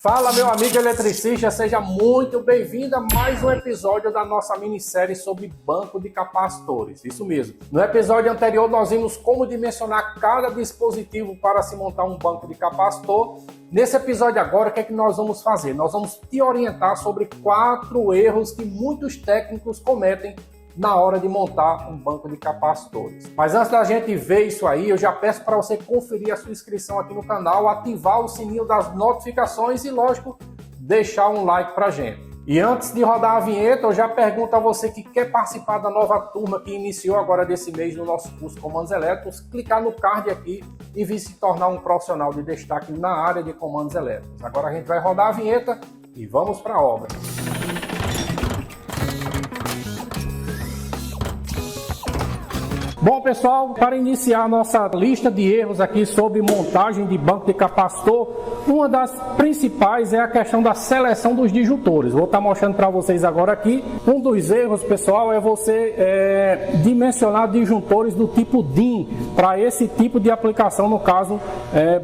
Fala, meu amigo eletricista, seja muito bem-vindo a mais um episódio da nossa minissérie sobre banco de capacitores. Isso mesmo. No episódio anterior nós vimos como dimensionar cada dispositivo para se montar um banco de capacitor. Nesse episódio agora, o que é que nós vamos fazer? Nós vamos te orientar sobre 4 erros que muitos técnicos cometem na hora de montar um banco de capacitores. Mas antes da gente ver isso aí, eu já peço para você conferir a sua inscrição aqui no canal, ativar o sininho das notificações e, lógico, deixar um like para a gente. E antes de rodar a vinheta, eu já pergunto a você que quer participar da nova turma que iniciou agora desse mês no nosso curso Comandos Elétricos, clicar no card aqui e vir se tornar um profissional de destaque na área de comandos elétricos. Agora a gente vai rodar a vinheta e vamos para a obra. Bom, pessoal, para iniciar a nossa lista de erros aqui sobre montagem de banco de capacitor, uma das principais é a questão da seleção dos disjuntores. Vou estar mostrando para vocês agora aqui. Um dos erros, pessoal, é você dimensionar disjuntores do tipo DIN para esse tipo de aplicação, no caso,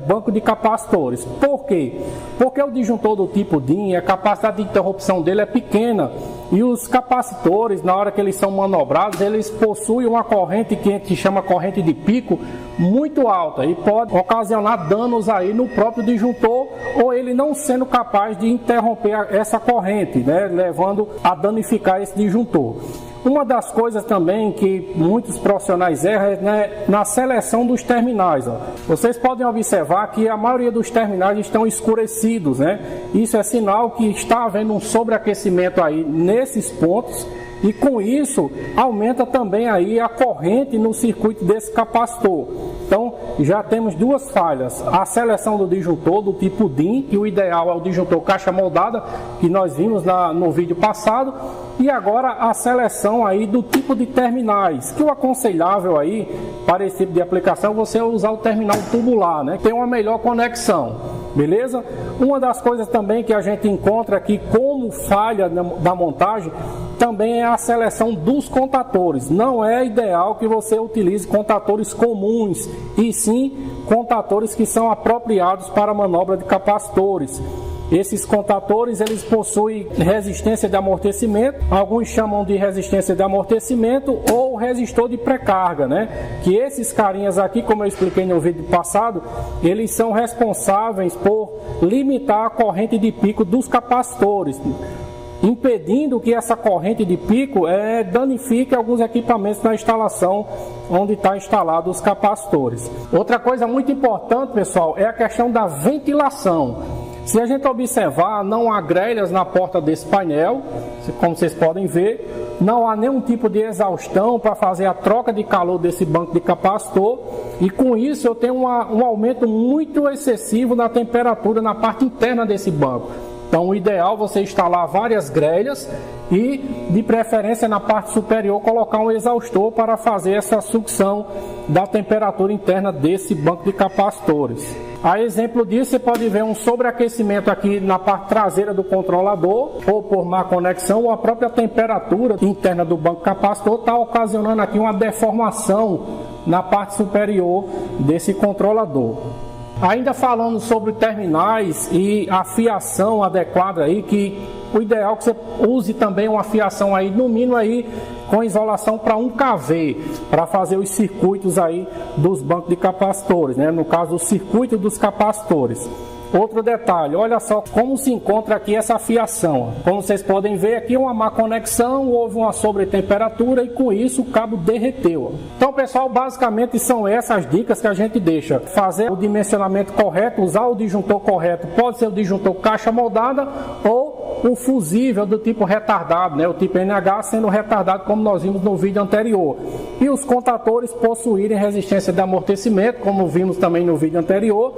banco de capacitores. Por quê? Porque o disjuntor do tipo DIN, a capacidade de interrupção dele é pequena. E os capacitores, na hora que eles são manobrados, eles possuem uma corrente que a gente chama corrente de pico muito alta e pode ocasionar danos aí no próprio disjuntor, ou ele não sendo capaz de interromper essa corrente, né, levando a danificar esse disjuntor. Uma das coisas também que muitos profissionais erram é, né, na seleção dos terminais. Ó. Vocês podem observar que a maioria dos terminais estão escurecidos, né? Isso é sinal que está havendo um sobreaquecimento aí nesses pontos e com isso aumenta também aí a corrente no circuito desse capacitor. Então já temos duas falhas: a seleção do disjuntor do tipo DIN, que o ideal é o disjuntor caixa moldada, que nós vimos no vídeo passado, e agora a seleção aí do tipo de terminais, que o aconselhável aí para esse tipo de aplicação é você usar o terminal tubular, né? Tem uma melhor conexão, beleza? Uma das coisas também que a gente encontra aqui como falha da montagem também é a seleção dos contatores. Não é ideal que você utilize contatores comuns, e sim contatores que são apropriados para a manobra de capacitores. Esses contatores, eles possuem resistência de amortecimento, alguns chamam de resistência de amortecimento ou resistor de pré-carga, né? Que esses carinhas aqui, como eu expliquei no vídeo passado, eles são responsáveis por limitar a corrente de pico dos capacitores, impedindo que essa corrente de pico danifique alguns equipamentos na instalação onde está instalado os capacitores. Outra coisa muito importante, pessoal, é a questão da ventilação. Se a gente observar, não há grelhas na porta desse painel, como vocês podem ver, não há nenhum tipo de exaustão para fazer a troca de calor desse banco de capacitor, e com isso eu tenho um aumento muito excessivo na temperatura na parte interna desse banco. Então o ideal é você instalar várias grelhas e, de preferência na parte superior, colocar um exaustor para fazer essa sucção da temperatura interna desse banco de capacitores. A exemplo disso, você pode ver um sobreaquecimento aqui na parte traseira do controlador, ou por má conexão, ou a própria temperatura interna do banco capacitor está ocasionando aqui uma deformação na parte superior desse controlador. Ainda falando sobre terminais e a fiação adequada aí, que o ideal é que você use também uma fiação aí, no mínimo aí, com isolação para 1 kV, para fazer os circuitos aí dos bancos de capacitores, né? No caso, o circuito dos capacitores. Outro detalhe, olha só como se encontra aqui essa fiação. Como vocês podem ver, aqui uma má conexão, houve uma sobretemperatura e com isso o cabo derreteu. Então, pessoal, basicamente são essas dicas que a gente deixa. Fazer o dimensionamento correto, usar o disjuntor correto, pode ser o disjuntor caixa moldada ou o fusível do tipo retardado, né? O tipo NH sendo retardado, como nós vimos no vídeo anterior. E os contatores possuírem resistência de amortecimento, como vimos também no vídeo anterior.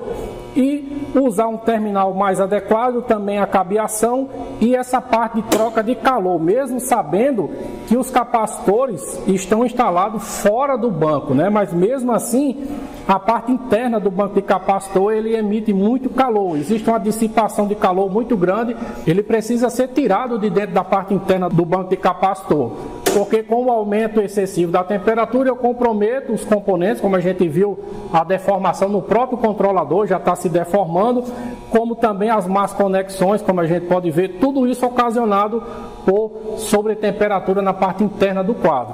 E usar um terminal mais adequado, também a cabeação e essa parte de troca de calor, mesmo sabendo que os capacitores estão instalados fora do banco, né? Mas mesmo assim, a parte interna do banco de capacitor, ele emite muito calor, existe uma dissipação de calor muito grande, ele precisa ser tirado de dentro da parte interna do banco de capacitor. porque com o aumento excessivo da temperatura eu comprometo os componentes, como a gente viu a deformação no próprio controlador, já está se deformando, como também as más conexões, como a gente pode ver, tudo isso ocasionado por sobretemperatura na parte interna do quadro.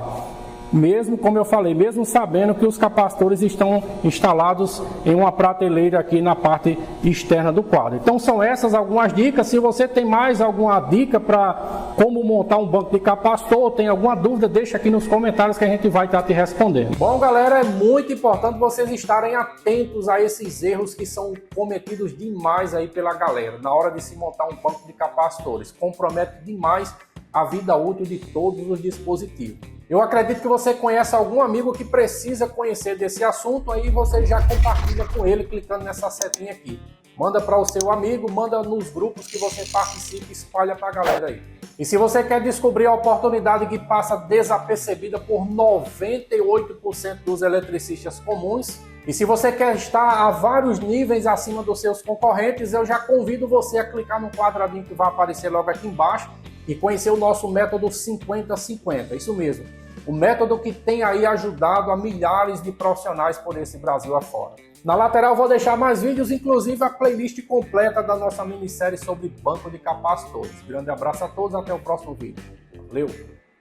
Mesmo, como eu falei, mesmo sabendo que os capacitores estão instalados em uma prateleira aqui na parte externa do quadro. Então são essas algumas dicas. Se você tem mais alguma dica para como montar um banco de capacitor, ou tem alguma dúvida, deixa aqui nos comentários que a gente vai estar te respondendo. Bom, galera, é muito importante vocês estarem atentos a esses erros que são cometidos demais aí pela galera na hora de se montar um banco de capacitores. Compromete demais a vida útil de todos os dispositivos. Eu acredito que você conhece algum amigo que precisa conhecer desse assunto, aí você já compartilha com ele clicando nessa setinha aqui. Manda para o seu amigo, manda nos grupos que você participa e espalha para a galera aí. E se você quer descobrir a oportunidade que passa desapercebida por 98% dos eletricistas comuns, e se você quer estar a vários níveis acima dos seus concorrentes, eu já convido você a clicar no quadradinho que vai aparecer logo aqui embaixo e conhecer o nosso método 50-50, isso mesmo. O método que tem aí ajudado a milhares de profissionais por esse Brasil afora. Na lateral eu vou deixar mais vídeos, inclusive a playlist completa da nossa minissérie sobre banco de capacitores. Grande abraço a todos, até o próximo vídeo. Valeu!